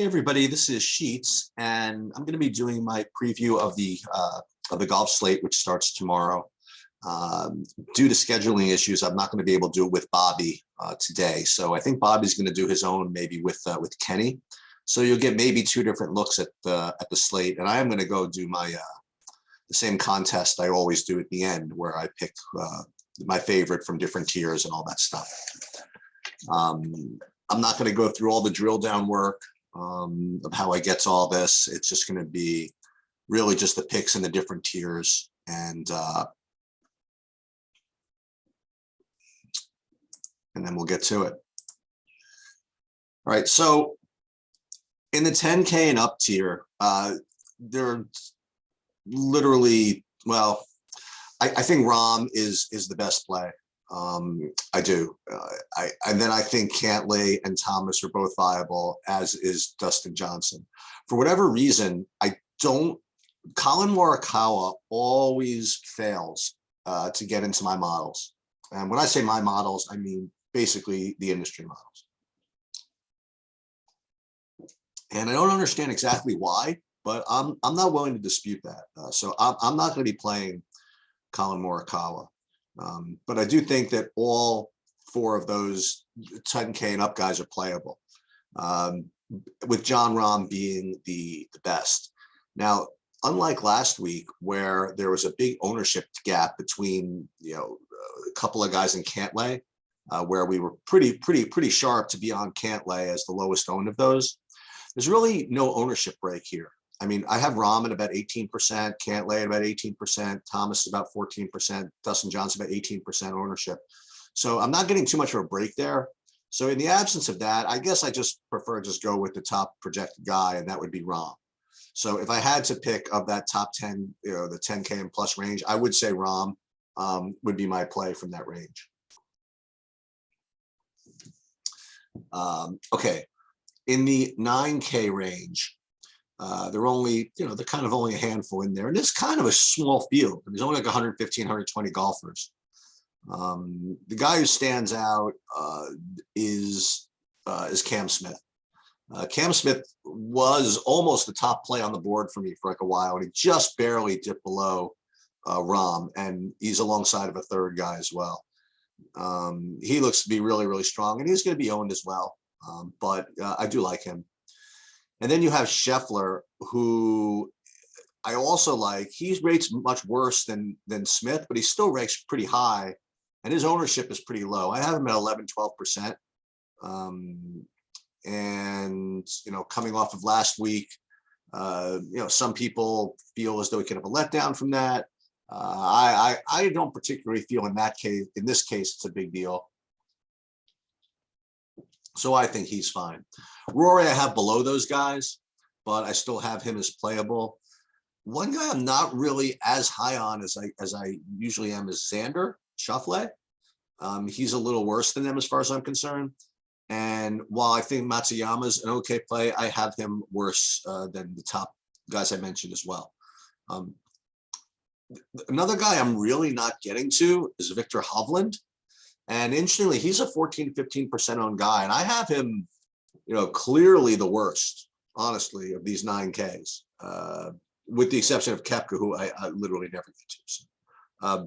Hey everybody, this is Sheets, and I'm going to be doing my preview of the golf slate, which starts tomorrow. Due to scheduling issues, I'm not going to be able to do it with Bobby today. So I think Bobby's going to do his own, maybe with Kenny. So you'll get maybe two different looks at the slate, and I am going to go do my the same contest I always do at the end, where I pick my favorite from different tiers and all that stuff. I'm not going to go through all the drill down work of how I get to all this. It's just going to be really just the picks in the different tiers, and then we'll get to it. All right, so in the 10K and up tier, they're literally, well, I think Rahm is the best play. I do. And then I think Cantlay and Thomas are both viable, as is Dustin Johnson. For whatever reason, Colin Maracala always fails to get into my models. And when I say my models, I mean basically the industry models. And I don't understand exactly why, but I'm not willing to dispute that. So I'm not going to be playing Colin Maracala. But I do think that all four of those 10K and up guys are playable, with Jon Rahm being the best. Now, unlike last week, where there was a big ownership gap between a couple of guys in Cantlay, where we were pretty sharp to be on Cantlay as the lowest owned of those. There's really no ownership break here. I mean, I have Rahm at about 18%, Cantlay at about 18%, Thomas about 14%, Dustin Johnson about 18% ownership. So I'm not getting too much of a break there. So in the absence of that, I guess I just prefer just go with the top projected guy, and that would be Rahm. So if I had to pick of that top 10, the 10K and plus range, I would say Rahm would be my play from that range. Okay, in the 9K range, they're only, they're kind of only a handful in there. And it's kind of a small field. There's only like 115, 120 golfers. The guy who stands out is Cam Smith. Cam Smith was almost the top play on the board for me for like a while, and he just barely dipped below Rahm, and he's alongside of a third guy as well. He looks to be really, really strong, and he's going to be owned as well. But I do like him. And then you have Scheffler, who I also like. He rates much worse than Smith, but he still ranks pretty high, and his ownership is pretty low. I have him at 11, 12%. And, coming off of last week, some people feel as though he could have a letdown from that. I don't particularly feel in this case, it's a big deal. So I think he's fine. Rory, I have below those guys, but I still have him as playable. One guy I'm not really as high on as I usually am is Xander Schauffele. He's a little worse than them as far as I'm concerned. And while I think Matsuyama's an okay play, I have him worse than the top guys I mentioned as well. Another guy I'm really not getting to is Victor Hovland. And interestingly, he's a 14, 15% owned guy. And I have him, clearly the worst, honestly, of these 9Ks, with the exception of Koepka, who I literally never get to.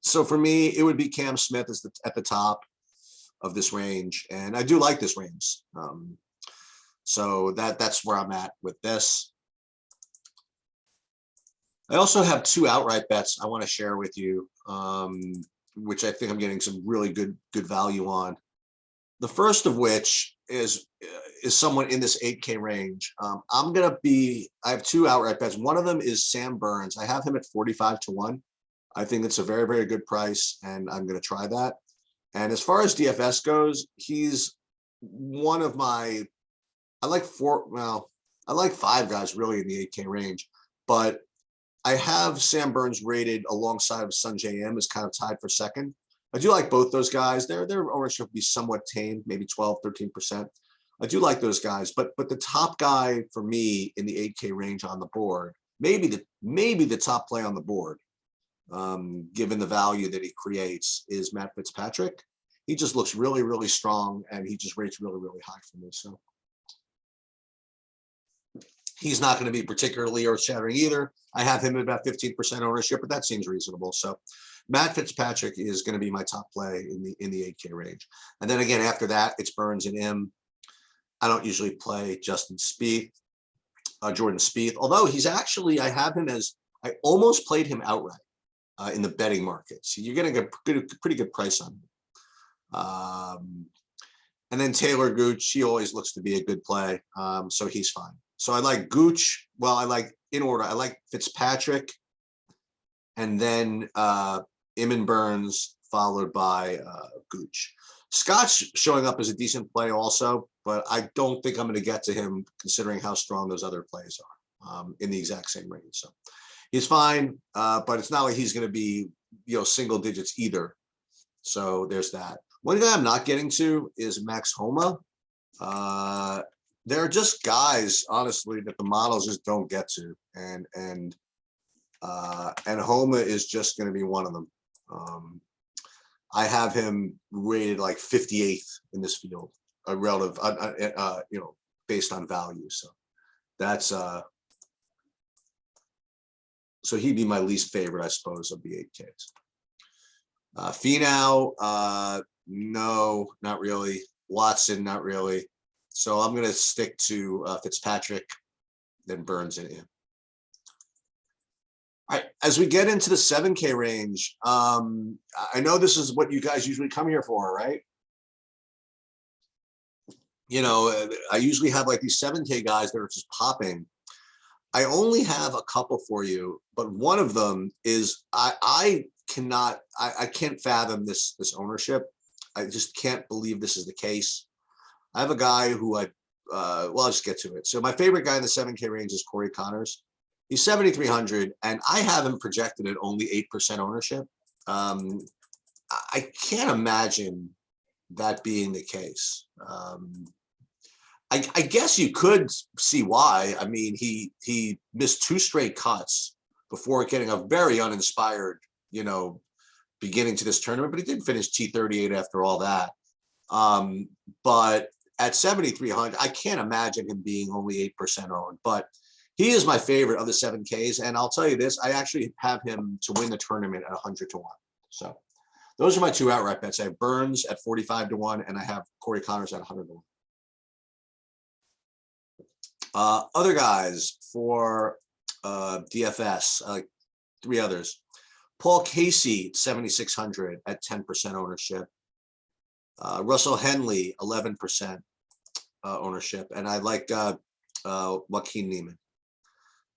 So for me, it would be Cam Smith at the top of this range. And I do like this range. So that's where I'm at with this. I also have two outright bets I want to share with you, which I think I'm getting some really good value on. The first of which is someone in this 8K range. I have two outright bets. One of them is Sam Burns. I have him at 45-1. I think it's a very, very good price, and I'm going to try that. And as far as DFS goes, he's one of I like five guys really in the 8K range, but I have Sam Burns rated alongside of Sungjae Im as kind of tied for second. I do like both those guys. Their ownership will be somewhat tame, maybe 12, 13%. I do like those guys, but the top guy for me in the 8K range on the board, maybe the top play on the board, given the value that he creates, is Matt Fitzpatrick. He just looks really, really strong, and he just rates really, really high for me. So He's not going to be particularly earth-shattering either. I have him at about 15% ownership, but that seems reasonable. So Matt Fitzpatrick is going to be my top play in the 8K range. And then again, after that, it's Burns and him. I don't usually play Jordan Spieth, although he's actually, I have him as, I almost played him outright in the betting market. So you're getting a pretty good price on him. And then Taylor Gooch, he always looks to be a good play. So he's fine. So I like Gooch. Well, I like, in order, I like Fitzpatrick, and then Eamon Burns, followed by Gooch. Scott's showing up as a decent play also, but I don't think I'm going to get to him considering how strong those other plays are in the exact same range. So he's fine, but it's not like he's going to be, single digits either. So there's that. One guy I'm not getting to is Max Homa. They're just guys, honestly, that the models just don't get to, and Homa is just going to be one of them. I have him rated like 58th in this field, a relative, based on value. So that's so he'd be my least favorite, I suppose, of the 8Ks. Finau, no, not really. Watson, not really. So I'm going to stick to Fitzpatrick, then Burns and him. All right, as we get into the 7K range, I know this is what you guys usually come here for, right? I usually have like these 7K guys that are just popping. I only have a couple for you, but one of them is I can't fathom this ownership. I just can't believe this is the case. I have a guy who I'll just get to it. So my favorite guy in the 7K range is Corey Connors. He's 7,300, and I have him projected at only 8% ownership. I can't imagine that being the case. I guess you could see why. I mean, he missed 2 straight cuts before getting a very uninspired, beginning to this tournament, but he did finish T38 after all that. But at 7,300, I can't imagine him being only 8% owned, but he is my favorite of the 7Ks. And I'll tell you this, I actually have him to win the tournament at 100 to 1. So those are my 2 outright bets. I have Burns at 45 to 1, and I have Corey Connors at 100 to 1. Other guys for DFS, 3 others. Paul Casey, 7,600 at 10% ownership. Russell Henley, 11% ownership. And I like Joaquin Niemann.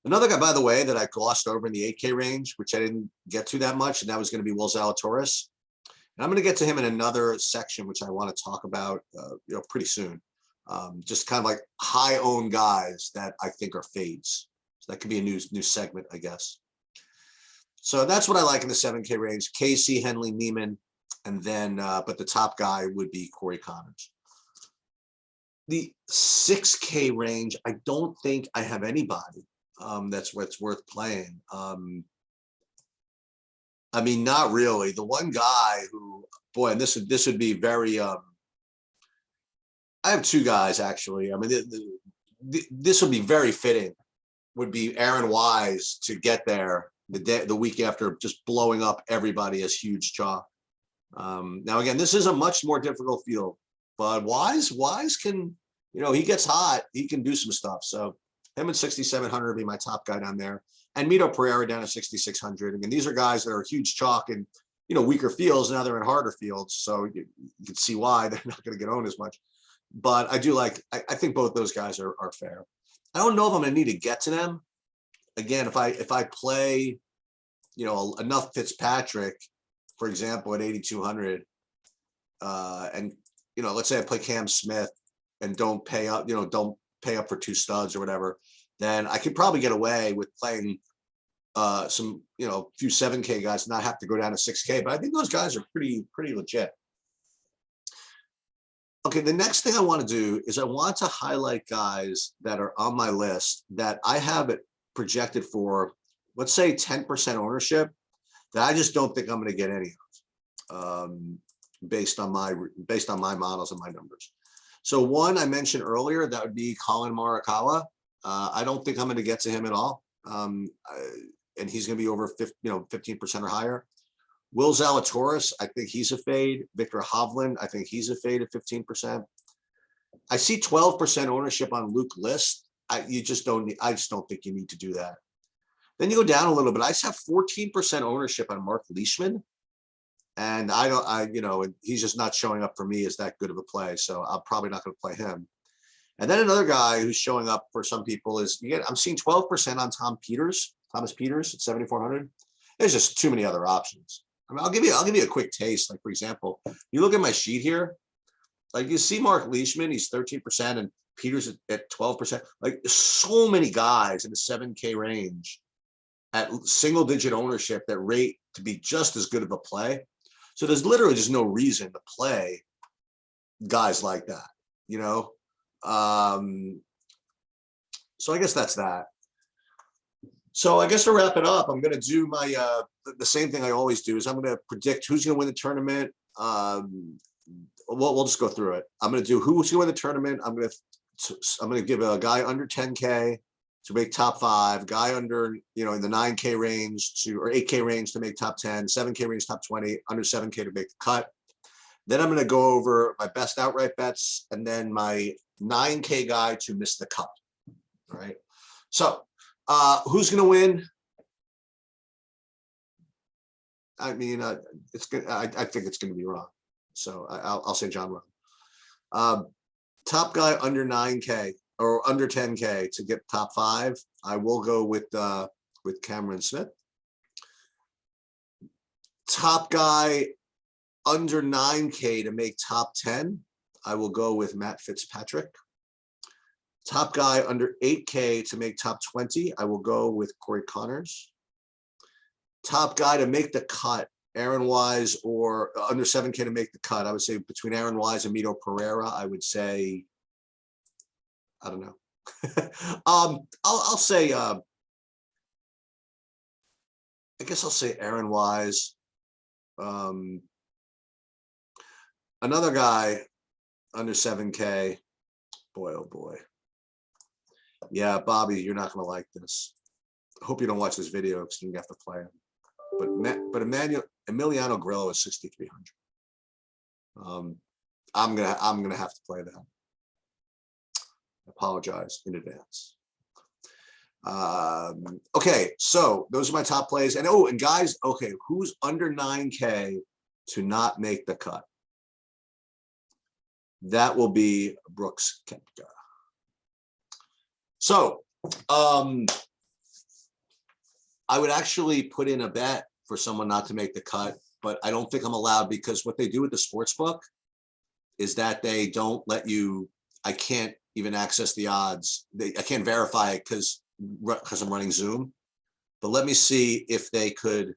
Another guy, by the way, that I glossed over in the 8K range, which I didn't get to that much, and that was going to be Will Zalatoris. And I'm going to get to him in another section, which I want to talk about, pretty soon. Just kind of like high-owned guys that I think are fades. So that could be a new segment, I guess. So that's what I like in the 7K range: Casey, Henley, Niemann, and then, but the top guy would be Corey Connors. The 6K range, I don't think I have anybody that's what's worth playing. I mean, not really. The one guy who, boy, and this would be very. I have 2 guys actually. I mean, this would be very fitting. Would be Aaron Wise to get there the week after just blowing up everybody as huge chalk. Now again, this is a much more difficult field, but Wise can, he gets hot, he can do some stuff. So him at 6,700 would be my top guy down there, and Mito Pereira down at 6,600. Again, these are guys that are huge chalk and weaker fields. Now they're in harder fields, so you can see why they're not going to get owned as much. But I do like. I think both those guys are fair. I don't know if I'm going to need to get to them. Again, if I play, enough Fitzpatrick, for example, at 8,200, and let's say I play Cam Smith and don't pay up, don't pay up for 2 studs or whatever, then I could probably get away with playing some, few 7K guys, and not have to go down to 6K. But I think those guys are pretty legit. Okay, the next thing I want to do is I want to highlight guys that are on my list that I have it projected for, let's say 10% ownership, that I just don't think I'm going to get any of, based on my models and my numbers. So one I mentioned earlier, that would be Colin Maracala. I don't think I'm going to get to him at all. And he's going to be over 15% or higher. Will Zalatoris, I think he's a fade. Victor Hovland, I think he's a fade at 15%. I see 12% ownership on Luke List. I just don't think you need to do that. Then you go down a little bit. I just have 14% ownership on Mark Leishman. And he's just not showing up for me as that good of a play. So I'm probably not going to play him. And then another guy who's showing up for some people is, I'm seeing 12% on Thomas Peters at 7,400. There's just too many other options. I mean, I'll give you a quick taste. Like, for example, you look at my sheet here, like you see Mark Leishman, he's 13%, and Peters at 12%. Like, so many guys in the 7K range at single digit ownership that rate to be just as good of a play. So there's literally just no reason to play guys like that, So I guess that's that. So I guess to wrap it up, I'm going to do my the same thing I always do is I'm going to predict who's going to win the tournament. We'll just go through it. I'm going to do who's going to win the tournament. I'm going to give a guy under 10K to make top 5, guy under in the 9K range or 8K range to make top 10, 7K range top 20, under 7K to make the cut. Then I'm going to go over my best outright bets and then my 9K guy to miss the cut. All right. So who's going to win? I mean, it's good. I think it's going to be Ron. So I'll say John Ron. Top guy under 9K or under 10K to get top 5. I will go with Cameron Smith. Top guy under 9K to make top 10. I will go with Matt Fitzpatrick. Top guy under 8K to make top 20. I will go with Corey Connors. Top guy to make the cut, Aaron Wise, or under 7K to make the cut. I would say between Aaron Wise and Mito Pereira, I would say, I don't know. I'll say, I guess I'll say Aaron Wise. Another guy under 7K. Boy, oh boy. Yeah, Bobby, you're not going to like this. I hope you don't watch this video because you have to play him. But Emiliano Grillo is 6,300. I'm gonna have to play that. I apologize in advance. Okay, so those are my top plays. And guys, okay, who's under 9K to not make the cut? That will be Brooks Koepka. So I would actually put in a bet for someone not to make the cut, but I don't think I'm allowed because what they do with the sports book is that they don't let you, I can't even access the odds. I can't verify it because I'm running Zoom, but let me see if they could,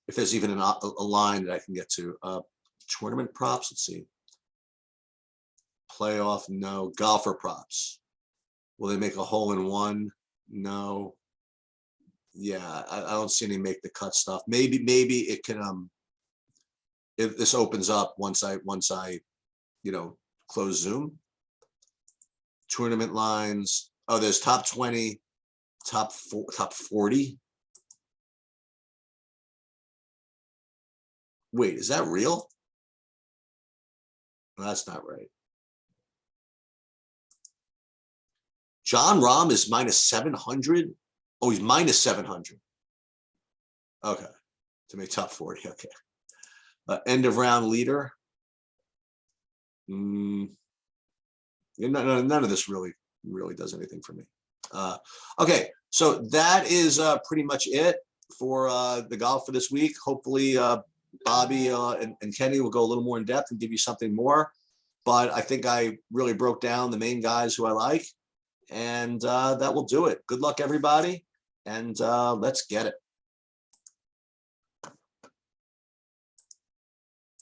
if there's even a line that I can get to. Tournament props, let's see. Playoff, no. Golfer props. Will they make a hole in one? No. Yeah, I don't see any make the cut stuff. Maybe it can if this opens up once I close Zoom. Tournament lines. Oh, there's top 20, top 40. Wait, is that real? No, that's not right. John Rahm is minus 700. Oh, he's minus 700. Okay, to make top 40. Okay. End of round leader. None of this really does anything for me. Okay, so that is pretty much it for the golf for this week. Hopefully, Bobby and Kenny will go a little more in depth and give you something more. But I think I really broke down the main guys who I like. And that will do it. Good luck, everybody. And let's get it.